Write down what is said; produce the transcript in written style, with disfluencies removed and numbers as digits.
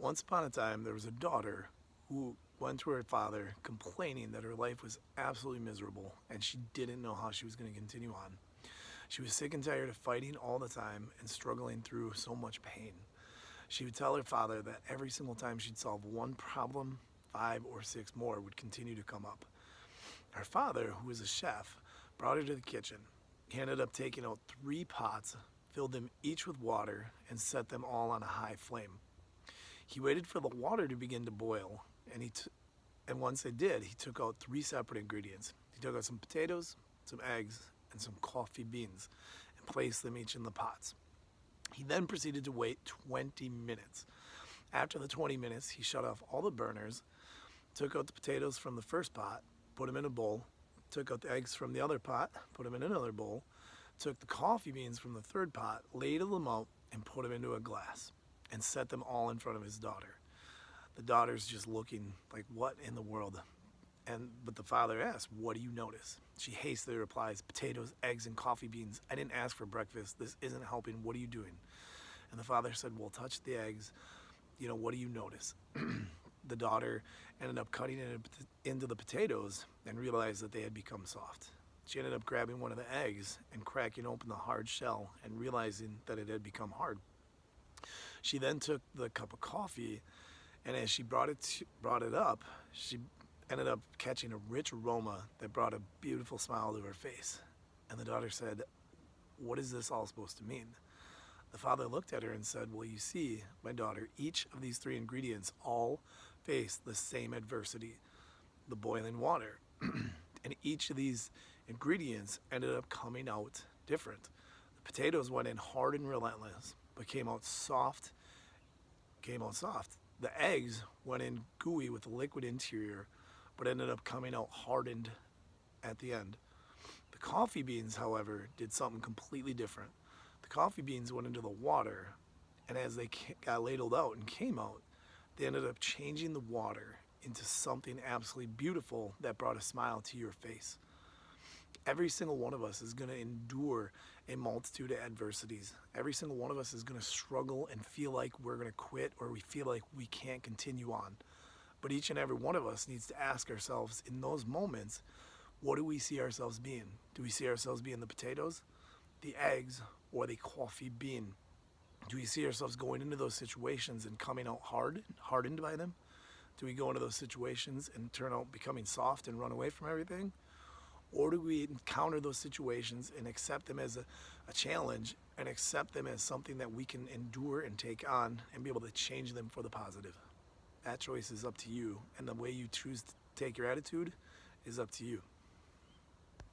Once upon a time, there was a daughter who went to her father complaining that her life was absolutely miserable and she didn't know how she was going to continue on. She was sick and tired of fighting all the time and struggling through so much pain. She would tell her father that every single time she'd solve one problem, five or six more would continue to come up. Her father, who was a chef, brought her to the kitchen. He ended up taking out 3 pots, filled them each with water, and set them all on a high flame. He waited for the water to begin to boil, and once it did, he took out 3 separate ingredients. He took out some potatoes, some eggs, and some coffee beans, and placed them each in the pots. He then proceeded to wait 20 minutes. After the 20 minutes, he shut off all the burners, took out the potatoes from the first pot, put them in a bowl, took out the eggs from the other pot, put them in another bowl, took the coffee beans from the third pot, ladled them out, and put them into a glass, and set them all in front of his daughter. The daughter's just looking like, what in the world? But the father asks, what do you notice? She hastily replies, potatoes, eggs, and coffee beans. I didn't ask for breakfast. This isn't helping. What are you doing? And the father said, well, touch the eggs. What do you notice? The daughter ended up cutting it into the potatoes and realized that they had become soft. She ended up grabbing one of the eggs and cracking open the hard shell and realizing that it had become hard. She then took the cup of coffee, and as she brought it up, she ended up catching a rich aroma that brought a beautiful smile to her face. And the daughter said, what is this all supposed to mean? The father looked at her and said, well, you see, my daughter, each of these 3 ingredients all face the same adversity, the boiling water. And each of these ingredients ended up coming out different. The potatoes went in hard and relentless, but came out soft. The eggs went in gooey with a liquid interior, but ended up coming out hardened at the end. The coffee beans, however, did something completely different. The coffee beans went into the water, and as they got ladled out and came out, they ended up changing the water into something absolutely beautiful that brought a smile to your face. Every single one of us is going to endure a multitude of adversities. Every single one of us is going to struggle and feel like we're going to quit, or we feel like we can't continue on. But each and every one of us needs to ask ourselves in those moments, what do we see ourselves being? Do we see ourselves being the potatoes, the eggs, or the coffee bean? Do we see ourselves going into those situations and coming out hardened by them? Do we go into those situations and turn out becoming soft and run away from everything? Or do we encounter those situations and accept them as a challenge, and accept them as something that we can endure and take on and be able to change them for the positive? That choice is up to you, and the way you choose to take your attitude is up to you.